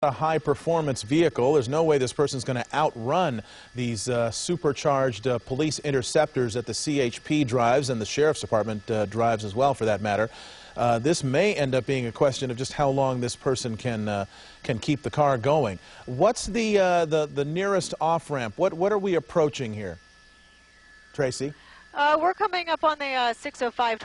a high-performance vehicle. There's no way this person's going to outrun these supercharged police interceptors that the CHP drives and the Sheriff's Department drives as well, for that matter. This may end up being a question of just how long this person can keep the car going. What's the nearest off-ramp? What are we approaching here, Tracy? We're coming up on the 605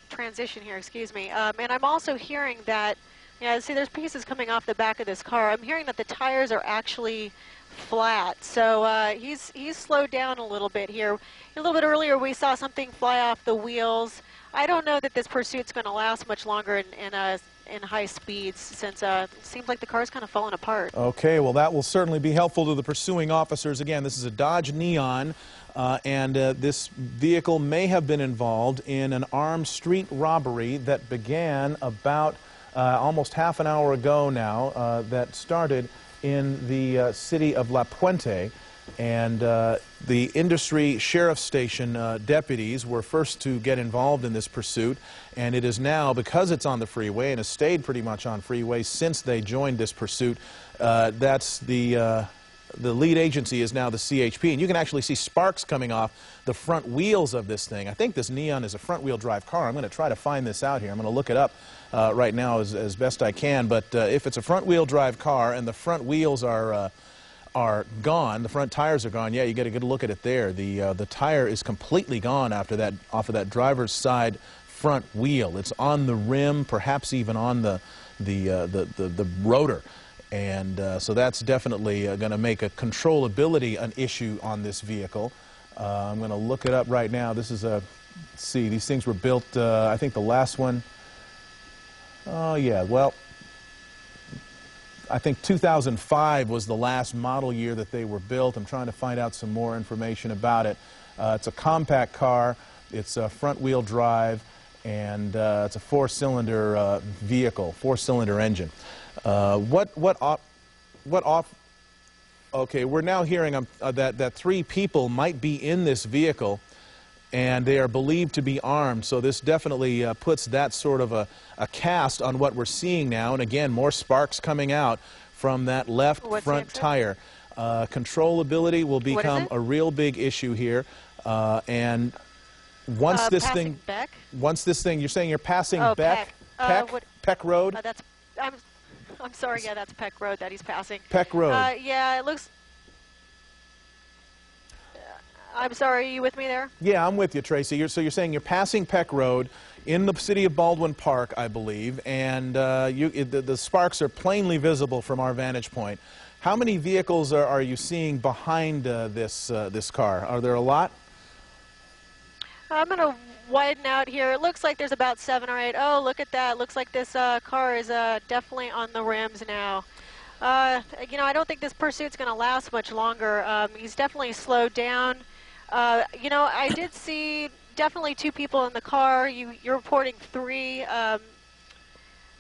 transition here, excuse me. And I'm also hearing that, yeah, see, there's pieces coming off the back of this car. I'm hearing that the tires are actually flat. So he's slowed down a little bit here. A little bit earlier, we saw something fly off the wheels. I don't know that this pursuit's going to last much longer in high speeds, since it seems like the car's kind of falling apart. Okay, well, that will certainly be helpful to the pursuing officers. Again, this is a Dodge Neon, and this vehicle may have been involved in an armed street robbery that began about almost half an hour ago now, that started in the city of La Puente. And the industry sheriff's station deputies were first to get involved in this pursuit, and it is now, because it's on the freeway and has stayed pretty much on freeway since they joined this pursuit, that's the lead agency is now the CHP. And you can actually see sparks coming off the front wheels of this thing. I think this Neon is a front-wheel drive car. I'm going to try to find this out here. I'm going to look it up right now as best I can. But if it's a front-wheel drive car and the front wheels are gone, the front tires are gone, yeah, you get a good look at it there. The tire is completely gone after that, off of that driver's side front wheel. It's on the rim, perhaps even on the rotor. And so that's definitely going to make a controllability an issue on this vehicle. I'm going to look it up right now. This is a, let's see, these things were built, I think the last one, oh yeah, well, I think 2005 was the last model year that they were built. I'm trying to find out some more information about it. It's a compact car. It's a front-wheel drive, and it's a four-cylinder vehicle, four-cylinder engine. Okay, we're now hearing that 3 people might be in this vehicle, and they are believed to be armed. So this definitely puts that sort of a cast on what we're seeing now. And again, more sparks coming out from that left front tire. Controllability will become a real big issue here. And once this thing, you're saying you're passing Peck Road? I'm sorry, yeah, that's Peck Road that he's passing. Peck Road. Yeah, it looks... I'm sorry, are you with me there? Yeah, I'm with you, Tracy. So you're saying you're passing Peck Road in the city of Baldwin Park, I believe, and the sparks are plainly visible from our vantage point. How many vehicles are you seeing behind this car? Are there a lot? I'm going to widen out here. It looks like there's about 7 or 8. Oh, look at that. Looks like this car is definitely on the rims now. You know, I don't think this pursuit's going to last much longer. He's definitely slowed down. You know, I did see definitely 2 people in the car. You're reporting 3.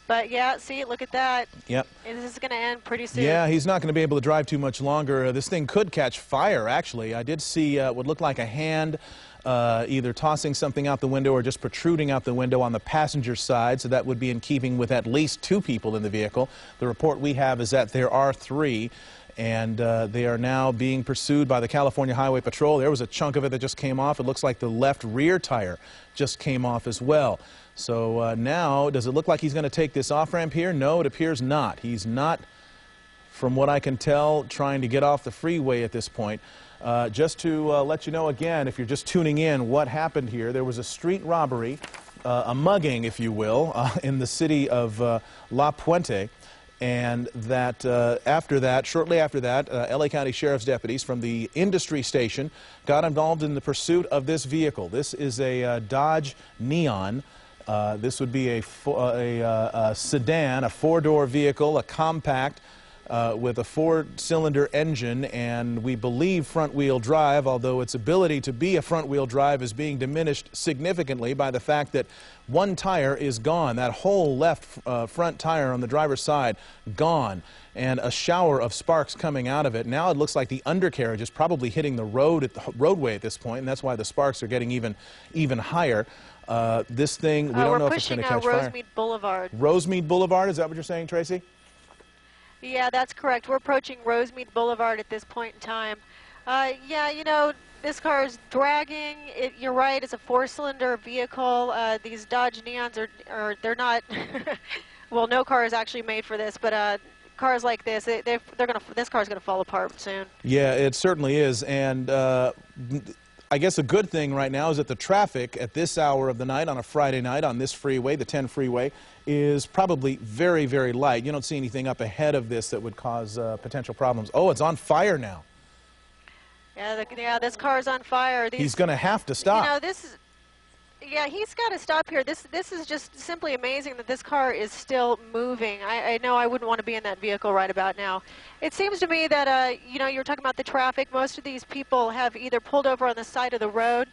But yeah, see, look at that. Yep. This is going to end pretty soon. Yeah, he's not going to be able to drive too much longer. This thing could catch fire, actually. I did see what looked like a hand either tossing something out the window or just protruding out the window on the passenger side, so that would be in keeping with at least 2 people in the vehicle. The report we have is that there are 3. And they are now being pursued by the California Highway Patrol. There was a chunk of it that just came off. It looks like the left rear tire just came off as well. So now, does it look like he's going to take this off-ramp here? No, it appears not. He's not, from what I can tell, trying to get off the freeway at this point. Just to let you know again, if you're just tuning in, what happened here, there was a street robbery, a mugging, if you will, in the city of La Puente. And that shortly after that, LA County Sheriff's deputies from the industry station got involved in the pursuit of this vehicle. This is a Dodge Neon. This would be a sedan, a 4-door vehicle, a compact with a 4-cylinder engine, and we believe front-wheel drive, although its ability to be a front-wheel drive is being diminished significantly by the fact that one tire is gone. That whole left front tire on the driver's side gone, and a shower of sparks coming out of it. Now it looks like the undercarriage is probably hitting the roadway at this point, and that's why the sparks are getting even higher. This thing, we don't know if it's going to catch fire. Rosemead Boulevard. Rosemead Boulevard, is that what you're saying, Tracy? Yeah, that's correct. We're approaching Rosemead Boulevard at this point in time. Yeah, you know, this car is dragging. You're right, it's a four-cylinder vehicle. These Dodge Neons they're not, well, no car is actually made for this, but cars like this, this car's gonna fall apart soon. Yeah, it certainly is. And I guess a good thing right now is that the traffic at this hour of the night on a Friday night on this freeway, the 10 freeway, is probably very, very light. You don't see anything up ahead of this that would cause potential problems. Oh, it's on fire now. Yeah, this car's on fire. He's going to have to stop. You know, yeah, he's got to stop here. This is just simply amazing that this car is still moving. I know I wouldn't want to be in that vehicle right about now. It seems to me that, you know, you're talking about the traffic. Most of these people have either pulled over on the side of the road,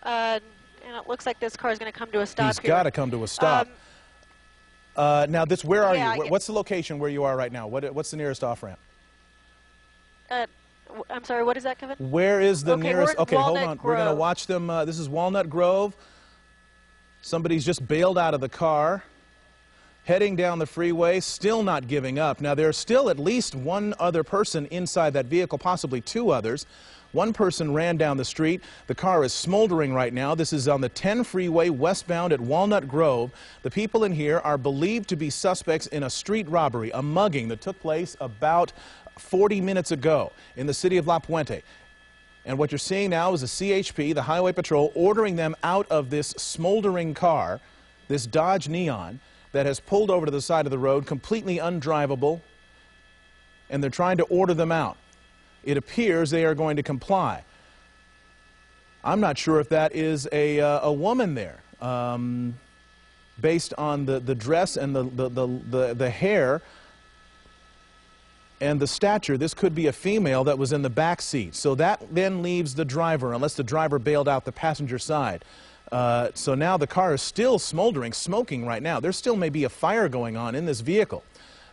and it looks like this car is going to come to a stop here. He's got to come to a stop. Now, where are you? What's the location where you are right now? What's the nearest off-ramp? I'm sorry, what is that, Kevin? Where is the nearest? Okay, hold on. Grove. We're going to watch them. This is Walnut Grove. Somebody's just bailed out of the car, heading down the freeway, still not giving up. Now, there's still at least one other person inside that vehicle, possibly two others. One person ran down the street. The car is smoldering right now. This is on the 10 freeway westbound at Walnut Grove. The people in here are believed to be suspects in a street robbery, a mugging that took place about 40 minutes ago in the city of La Puente. And what you're seeing now is the CHP, the Highway Patrol, ordering them out of this smoldering car, this Dodge Neon, that has pulled over to the side of the road, completely undrivable, and they're trying to order them out. It appears they are going to comply. I'm not sure if that is a woman there. Based on the dress and the hair and the stature, this could be a female that was in the back seat. So that then leaves the driver, unless the driver bailed out the passenger side. So now the car is still smoldering, smoking right now. There still may be a fire going on in this vehicle.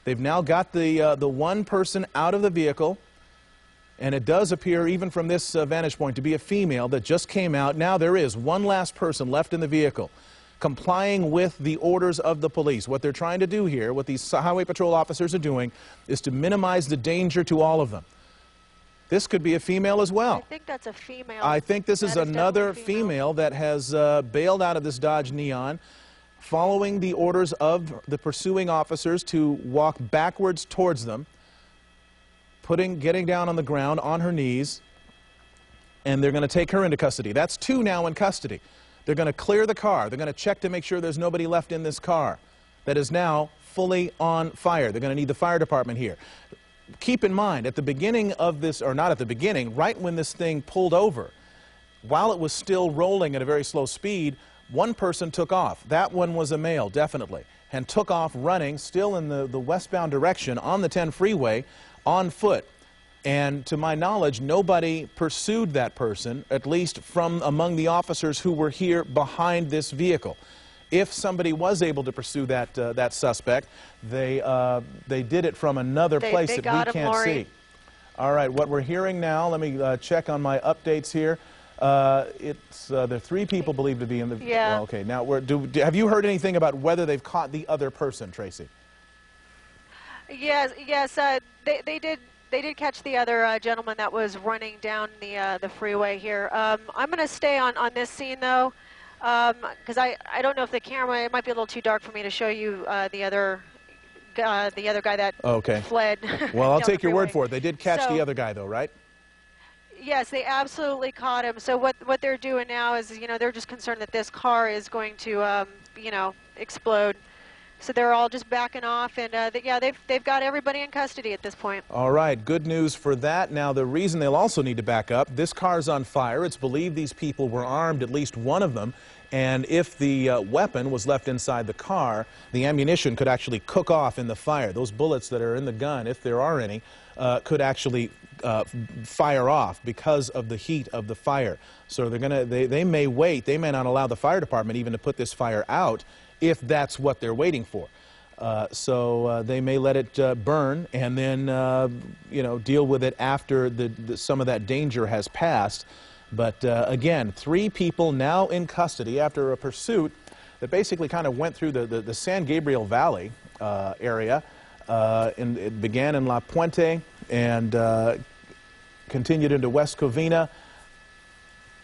They've now got the one person out of the vehicle, and it does appear, even from this vantage point, to be a female that just came out. Now there is one last person left in the vehicle, complying with the orders of the police. What they're trying to do here, what these Highway Patrol officers are doing, is to minimize the danger to all of them. This could be a female as well. I think that's a female. I think this is another female that has bailed out of this Dodge Neon, following the orders of the pursuing officers to walk backwards towards them, getting down on the ground on her knees, and they're going to take her into custody. That's two now in custody. They're going to clear the car. They're going to check to make sure there's nobody left in this car that is now fully on fire. They're going to need the fire department here. Keep in mind, at the beginning of this, or not at the beginning, right when this thing pulled over, while it was still rolling at a very slow speed, one person took off. That one was a male, definitely, and took off running, still in the westbound direction on the 10 freeway, on foot. And to my knowledge, nobody pursued that person, at least from among the officers who were here behind this vehicle. If somebody was able to pursue that suspect, they did it from another place that we can't see. All right, what we're hearing now, let me check on my updates here. There are three people believed to be in the... Yeah. Well, okay, now, have you heard anything about whether they've caught the other person, Tracy? Yes, they did. They did catch the other gentleman that was running down the freeway here. I'm going to stay on this scene, though, because I don't know if the camera, it might be a little too dark for me to show you the other guy that fled. Well, I'll take your word for it. They did catch the other guy, though, right? Yes, they absolutely caught him. So what they're doing now is, you know, they're just concerned that this car is going to, you know, explode. So they're all just backing off, and yeah, they've got everybody in custody at this point. All right, good news for that. Now, the reason they'll also need to back up, this car's on fire. It's believed these people were armed, at least one of them, and if the weapon was left inside the car, the ammunition could actually cook off in the fire. Those bullets that are in the gun, if there are any, could actually fire off because of the heat of the fire. So they may wait. They may not allow the fire department even to put this fire out, if that's what they're waiting for. So they may let it burn and then, you know, deal with it after some of that danger has passed. But again, three people now in custody after a pursuit that basically kind of went through the San Gabriel Valley area. It began in La Puente and continued into West Covina.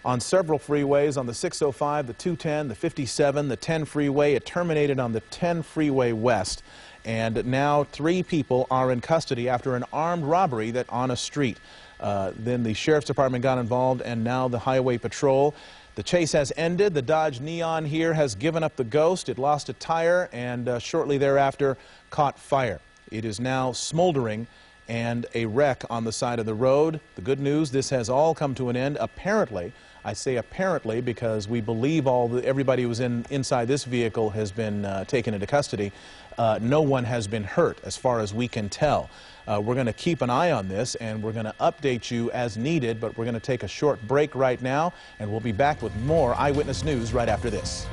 On several freeways, on the 605, the 210, the 57, the 10 freeway. It terminated on the 10 freeway west. And now 3 people are in custody after an armed robbery that on a street. Then the Sheriff's Department got involved, and now the Highway Patrol. The chase has ended. The Dodge Neon here has given up the ghost. It lost a tire and shortly thereafter caught fire. It is now smoldering and a wreck on the side of the road. The good news, this has all come to an end. Apparently, I say apparently because we believe everybody who was inside this vehicle has been taken into custody. No one has been hurt as far as we can tell. We're going to keep an eye on this and we're going to update you as needed, but we're going to take a short break right now and we'll be back with more Eyewitness News right after this.